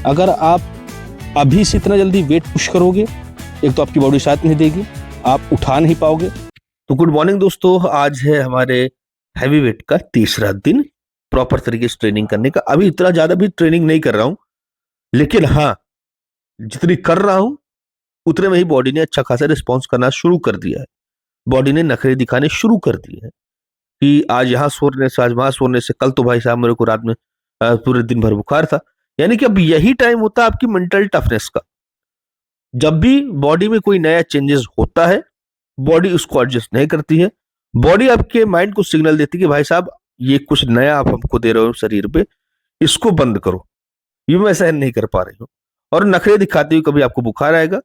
अगर आप अभी से इतना जल्दी वेट पुश करोगे, एक तो आपकी बॉडी साथ नहीं देगी, आप उठा नहीं पाओगे। तो गुड मॉर्निंग दोस्तों, आज है हमारे हैवी वेट का तीसरा दिन प्रॉपर तरीके से ट्रेनिंग करने का। अभी इतना ज्यादा भी ट्रेनिंग नहीं कर रहा हूं, लेकिन हाँ, जितनी कर रहा हूं उतने में ही बॉडी ने अच्छा खासा रिस्पॉन्स करना शुरू कर दिया है। बॉडी ने नखरे दिखाने शुरू कर दिए हैं कि आज यहाँ सोने से, आज वहां सोने से। कल तो भाई साहब मेरे को रात में पूरे दिन भर बुखार था। यानी कि अब यही टाइम होता है आपकी मेंटल टफनेस का। जब भी बॉडी में कोई नया चेंजेस होता है, बॉडी उसको एडजस्ट नहीं करती है। बॉडी आपके माइंड को सिग्नल देती है कि भाई साहब ये कुछ नया आप हमको दे रहे हो शरीर पे, इसको बंद करो, ये मैं सहन नहीं कर पा रही हूँ। और नखरे दिखाते हुए कभी आपको बुखार आएगा,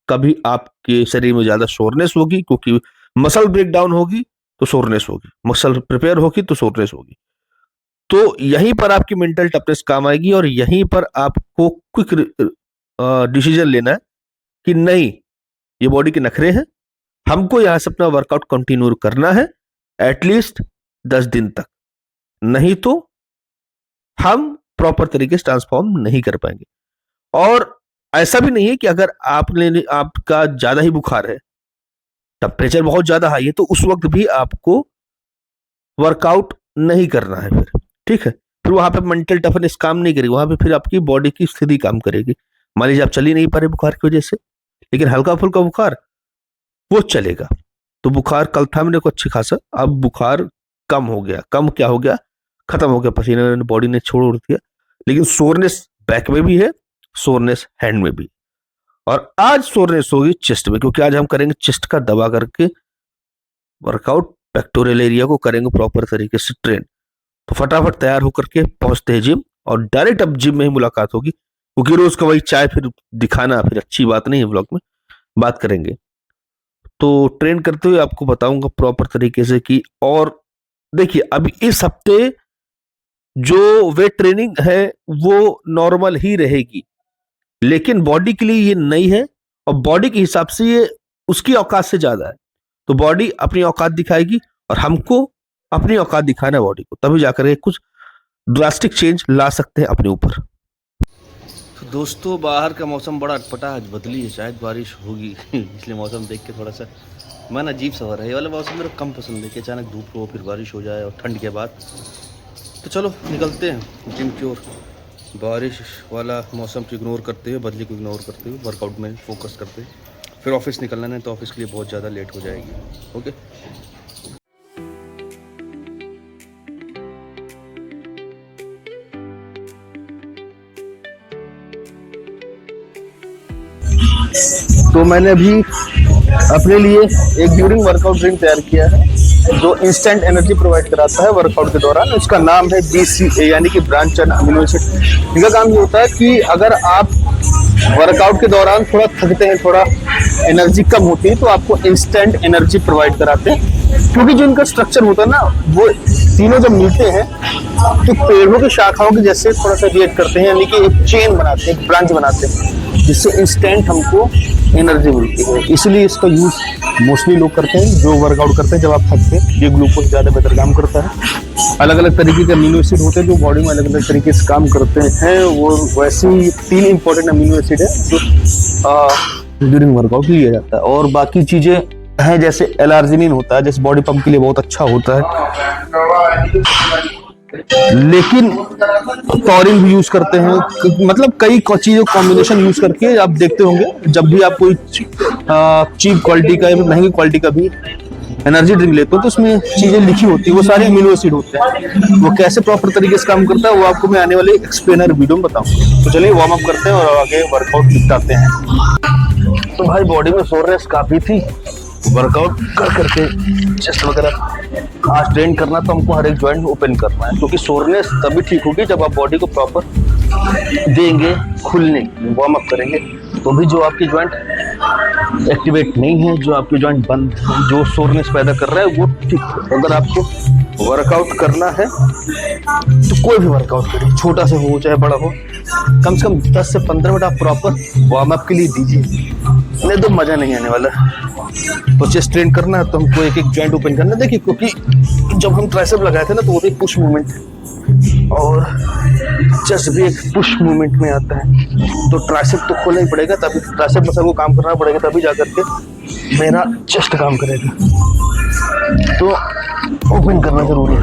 कभी आपके शरीर में ज्यादा सोरनेस होगी, क्योंकि मसल ब्रेक डाउन होगी तो सोरनेस होगी, मसल प्रिपेयर होगी तो सोरनेस होगी। तो यहीं पर आपकी मेंटल टफनेस काम आएगी और यहीं पर आपको क्विक डिसीजन लेना है कि नहीं, ये बॉडी के नखरे हैं, हमको यहां से अपना वर्कआउट कंटिन्यू करना है एटलीस्ट 10 दिन तक, नहीं तो हम प्रॉपर तरीके से ट्रांसफॉर्म नहीं कर पाएंगे। और ऐसा भी नहीं है कि अगर आपका ज्यादा ही बुखार है, टेम्परेचर बहुत ज्यादा हाई है, तो उस वक्त भी आपको वर्कआउट नहीं करना है फिर, ठीक है। फिर वहां पे मेंटल टफनेस काम नहीं करेगी, वहां पे फिर आपकी बॉडी की स्थिति काम करेगी। मान लीजिए आप चल ही नहीं पा रहे बुखार की वजह से, लेकिन हल्का फुल्का बुखार वो चलेगा। तो बुखार कल था मेरे को अच्छी खासा, अब बुखार कम हो गया। कम क्या हो गया? खत्म हो गया, पसीने बॉडी ने छोड़ दिया। लेकिन सोरनेस बैक में भी है, सोरनेस हैंड में भी, और आज सोरनेस होगी चेस्ट में, क्योंकि आज हम करेंगे चेस्ट का दबा करके वर्कआउट। पेक्टोरियल एरिया को करेंगे प्रॉपर तरीके से ट्रेन। तो फटाफट तैयार होकर के पहुंचते हैं जिम, और डायरेक्ट अब जिम में ही मुलाकात होगी, क्योंकि रोज का वही चाय फिर दिखाना फिर अच्छी बात नहीं है। व्लॉग में बात करेंगे तो ट्रेन करते हुए आपको बताऊंगा प्रॉपर तरीके से कि। और देखिए, अभी इस हफ्ते जो वेट ट्रेनिंग है वो नॉर्मल ही रहेगी, लेकिन बॉडी के लिए ये नई है और बॉडी के हिसाब से ये उसकी औकात से ज्यादा है। तो बॉडी अपनी औकात दिखाएगी और हमको अपनी औकात दिखाना है बॉडी को, तभी जाकर के कुछ ड्रास्टिक चेंज ला सकते हैं अपने ऊपर। तो दोस्तों, बाहर का मौसम बड़ा अटपटा, आज बदली है, शायद बारिश होगी इसलिए मौसम देख के थोड़ा सा मन अजीब सा हो रहा है। ये वाला मौसम मेरे कम पसंद है कि अचानक धूप हो फिर बारिश हो जाए, और ठंड के बाद। तो चलो निकलते हैं जिम की ओर, बारिश वाला मौसम को इग्नोर करते हुए, बदली को इग्नोर करते हुए वर्कआउट में फोकस करते हुए। फिर ऑफिस निकलना है, तो ऑफिस के लिए बहुत ज़्यादा लेट हो जाएगी। ओके, तो मैंने अभी अपने लिए एक ड्यूरिंग वर्कआउट ड्रिंक तैयार किया है जो इंस्टेंट एनर्जी प्रोवाइड कराता है वर्कआउट के दौरान। इसका नाम है BCA, यानी कि ब्रांच चेन अमीनो एसिड। इनका काम ये होता है कि अगर आप वर्कआउट के दौरान थोड़ा थकते हैं, थोड़ा एनर्जी कम होती है, तो आपको इंस्टेंट एनर्जी प्रोवाइड कराते हैं। क्योंकि जो इनका स्ट्रक्चर होता है ना, वो तीनों जब मिलते हैं तो पेड़ों की शाखाओं के जैसे थोड़ा सा रिएक्ट करते हैं, यानी कि एक चेन बनाते हैं, एक ब्रांच बनाते हैं, जिससे इंस्टेंट हमको एनर्जी मिलती है। इसलिए इसका यूज मोस्टली लोग करते हैं जो वर्कआउट करते हैं जब आप थकते हैं। ये ग्लूकोज ज़्यादा बेहतर काम करता है। अलग अलग तरीके के अमीनो एसिड होते हैं जो बॉडी में अलग अलग तरीके से काम करते हैं। वो वैसे ही 3 इंपॉर्टेंट अमीनो एसिड है जो ड्यूरिंग वर्कआउट लिया जाता है। और बाकी चीज़ें हैं जैसे एलार्जिनिन होता है, जैसे बॉडी पंप के लिए बहुत अच्छा होता है, लेकिन टॉरिन भी यूज करते हैं। मतलब कई चीजों कॉम्बिनेशन यूज करके आप देखते होंगे जब भी आप कोई चीप क्वालिटी का या महंगी क्वालिटी का भी एनर्जी ड्रिंक लेते हो तो उसमें चीजें लिखी होती है, वो सारे अमीनो एसिड होते हैं। वो कैसे प्रॉपर तरीके से काम करता है वो आपको मैं आने वाले एक्सप्लेनर वीडियो में बताऊंगा। तो चलिए वार्म अप करते हैं और आगे वर्कआउट निपटाते हैं। तो भाई बॉडी में सोरनेस काफी थी, वर्कआउट कर करके चेस्ट वगैरह आज ट्रेन करना, तो हमको हर एक जॉइंट ओपन करना है, क्योंकि सोरनेस तभी ठीक होगी जब आप बॉडी को प्रॉपर देंगे खुलने, वार्म अप करेंगे। तो भी जो आपकी जॉइंट एक्टिवेट नहीं है, जो आपकी जॉइंट बंद, जो सोरनेस पैदा कर रहा है, वो ठीक है। अगर आपको वर्कआउट करना है तो कोई भी वर्कआउट करिए, छोटा से हो चाहे बड़ा हो, कम से कम 10 से 15 मिनट आप प्रॉपर वार्म अप के लिए दीजिए, नहीं तो मजा नहीं आने वाला। तो चेस्ट ट्रेन करना है तो हमको एक एक जॉइंट ओपन करना है। देखिए, क्योंकि जब हम ट्राइसेप लगाए थे ना तो वो भी पुश मूवमेंट, और चेस्ट भी एक पुश मूवमेंट में आता है, तो ट्राइसेप तो खोलना ही पड़ेगा, तभी ट्राइसेप मसल को काम करना पड़ेगा, तभी जाकर के मेरा चेस्ट काम करेगा। तो ओपन करना जरूरी है।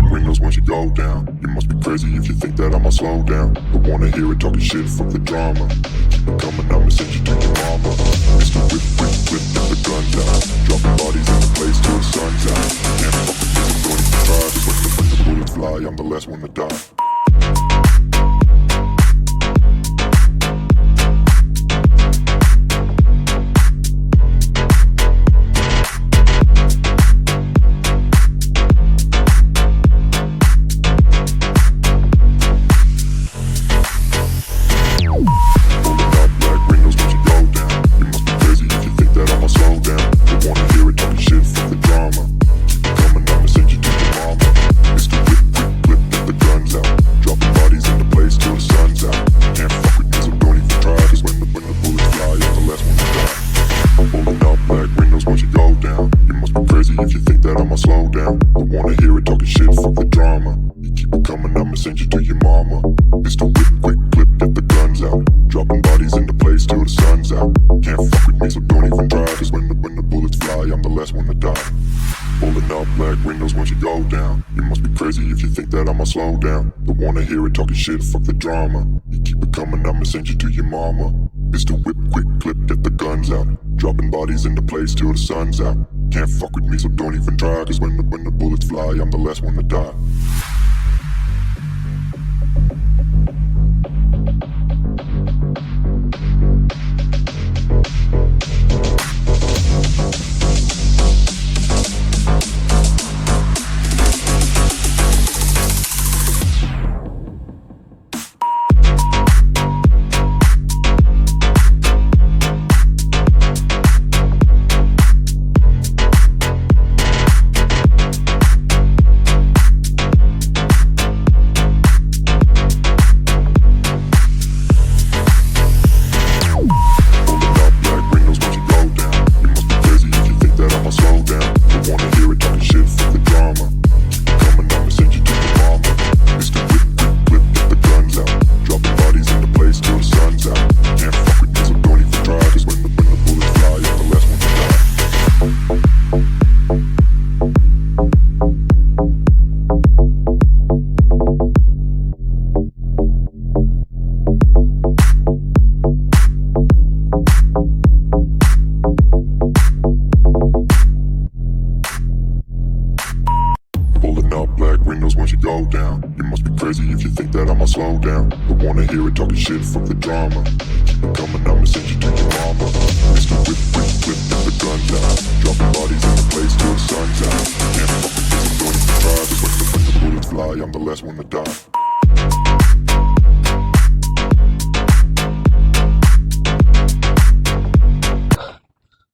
I'm the last one to die. Slow down, don't wanna hear it talking shit, fuck the drama. You keep it coming, I'ma send you to your mama. It's the whip, quick clip, get the guns out. Dropping bodies into place till the sun's out. Can't fuck with me, so don't even try. Cause when the bullets fly, I'm the last one to die. Slow down, don't wanna hear it talking shit, fuck the drama. Keep it coming, I'ma send you to your mama. It's the whip, whip, whip, get the guns out. Dropping bodies in the place till the sun's out. Can't fuck with this, don't even try. Cause when the bullets fly, I'm the last one to die.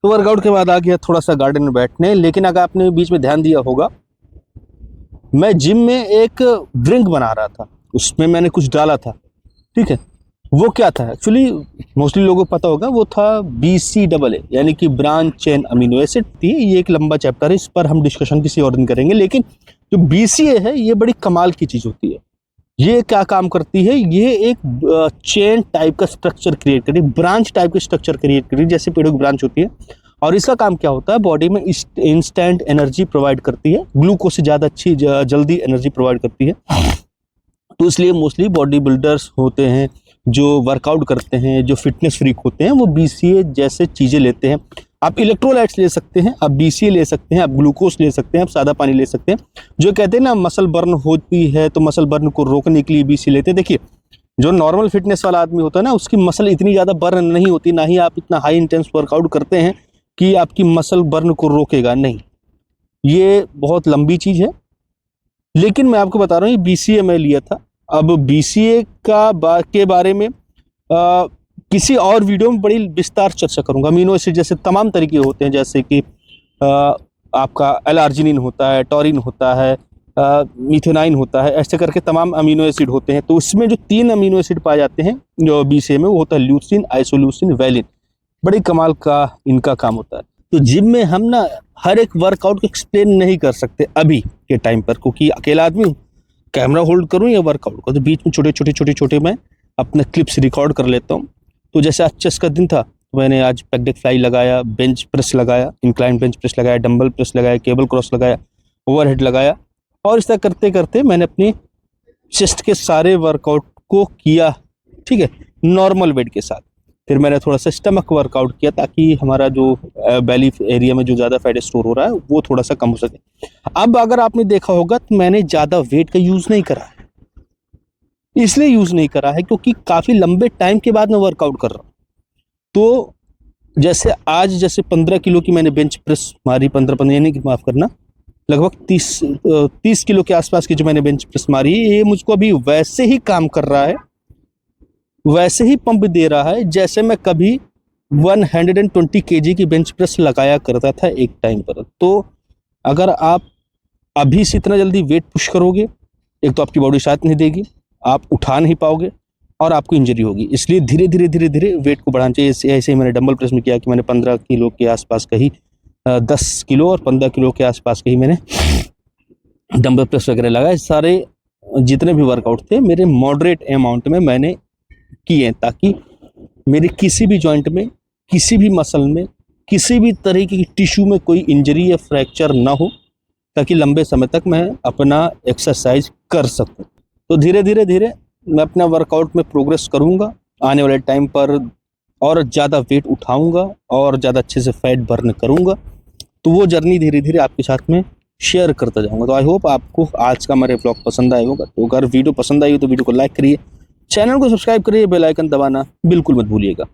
तो workout के बाद आ गया थोड़ा सा garden में बैठने, लेकिन अगर आपने बीच में ध्यान दिया होगा, मैं जिम में एक ड्रिंक बना रहा था, उसमें मैंने कुछ डाला था, ठीक है। वो क्या था एक्चुअली, मोस्टली लोगों को पता होगा, वो था BCAA यानी कि ब्रांच चेन अमीनो एसिड थी। ये एक लंबा चैप्टर है, इस पर हम डिस्कशन किसी और दिन करेंगे। लेकिन जो BCA है ये बड़ी कमाल की चीज़ होती है। ये क्या काम करती है, ये एक चेन टाइप का स्ट्रक्चर क्रिएट करी, ब्रांच टाइप का स्ट्रक्चर क्रिएट करी, जैसे पेड़ों की ब्रांच होती है। और इसका काम क्या होता है, बॉडी में इंस्टेंट एनर्जी प्रोवाइड करती है, ग्लूकोज से ज़्यादा अच्छी जल्दी एनर्जी प्रोवाइड करती है। तो इसलिए मोस्टली बॉडी बिल्डर्स होते हैं, जो वर्कआउट करते हैं, जो फिटनेस फ्रीक होते हैं, वो BCA जैसे चीज़ें लेते हैं। आप इलेक्ट्रोलाइट्स ले सकते हैं, आप BCA ले सकते हैं, आप ग्लूकोज ले सकते हैं, आप सादा पानी ले सकते हैं। जो कहते हैं ना मसल बर्न होती है, तो मसल बर्न को रोकने के लिए BCA लेते हैं। देखिए, जो नॉर्मल फिटनेस वाला आदमी होता है ना, उसकी मसल इतनी ज़्यादा बर्न नहीं होती, ना ही आप इतना हाई इंटेंस वर्कआउट करते हैं कि आपकी मसल बर्न को रोकेगा, नहीं। ये बहुत लंबी चीज़ है, लेकिन मैं आपको बता रहा हूँ, ये BCA मैं लिया था। अब BCA के बारे में किसी और वीडियो में बड़ी विस्तार चर्चा करूंगा। अमीनो एसिड जैसे तमाम तरीके होते हैं, जैसे कि आपका एल-आर्जिनिन होता है, टॉरिन होता है, मीथेनाइन होता है, ऐसे करके तमाम अमीनो एसिड होते हैं। तो इसमें जो 3 अमीनो एसिड पाए जाते हैं जो BCA में, वो होता है ल्यूसीन, आइसोल्यूसिन, वैलिन। बड़ी कमाल का इनका काम होता है। तो जिम में हम ना हर एक वर्कआउट को एक्सप्लेन नहीं कर सकते अभी के टाइम पर, क्योंकि अकेला आदमी कैमरा होल्ड करूं या वर्कआउट करूं, तो बीच में छोटे मैं अपने क्लिप्स रिकॉर्ड कर लेता हूं। तो जैसे आज चेस्ट का दिन था, तो मैंने आज पेक डेक फ्लाई लगाया, बेंच प्रेस लगाया, इंक्लाइन बेंच प्रेस लगाया, डंबल प्रेस लगाया, केबल क्रॉस लगाया, ओवरहेड लगाया, और इस तरह करते करते मैंने अपनी चेस्ट के सारे वर्कआउट को किया, ठीक है, नॉर्मल वेट के साथ। फिर मैंने थोड़ा सा स्टमक वर्कआउट किया ताकि हमारा जो बेली एरिया में जो ज़्यादा फैट स्टोर हो रहा है वो थोड़ा सा कम हो सके। अब अगर आपने देखा होगा तो मैंने ज़्यादा वेट का यूज़ नहीं करा है। इसलिए यूज़ नहीं करा है क्योंकि काफ़ी लंबे टाइम के बाद मैं वर्कआउट कर रहा हूँ। तो जैसे 15 किलो की मैंने बेंच प्रेस मारी, 15 यानी कि माफ़ करना, लगभग 30 किलो के आसपास की जो मैंने बेंच प्रेस मारी, ये मुझको अभी वैसे ही काम कर रहा है, वैसे ही पंप दे रहा है जैसे मैं कभी 120 kg की बेंच प्रेस लगाया करता था एक टाइम पर। तो अगर आप अभी से इतना जल्दी वेट पुश करोगे, एक तो आपकी बॉडी साथ नहीं देगी, आप उठा नहीं पाओगे और आपको इंजरी होगी। इसलिए धीरे धीरे वेट को बढ़ाना चाहिए। ऐसे ही मैंने डंबल प्रेस में किया कि मैंने 15 किलो के आसपास का ही 10 किलो और 15 किलो के आसपास के ही मैंने डंबल प्रेस वगैरह लगाए। सारे जितने भी वर्कआउट थे मेरे मॉडरेट अमाउंट में मैंने किए, ताकि मेरे किसी भी जॉइंट में, किसी भी मसल में, किसी भी तरह की टिश्यू में कोई इंजरी या फ्रैक्चर ना हो, ताकि लंबे समय तक मैं अपना एक्सरसाइज कर सकूं। तो धीरे धीरे मैं अपना वर्कआउट में प्रोग्रेस करूंगा आने वाले टाइम पर, और ज़्यादा वेट उठाऊंगा और ज़्यादा अच्छे से फैट बर्न करूंगा। तो वो जर्नी धीरे धीरे आपके साथ में शेयर करता जाऊंगा। तो आई होप आपको आज का मेरे ब्लॉग पसंद आया होगा। तो अगर वीडियो पसंद आई हो तो वीडियो को लाइक करिए, चैनल को सब्सक्राइब करिए, बेल आइकन दबाना बिल्कुल मत भूलिएगा।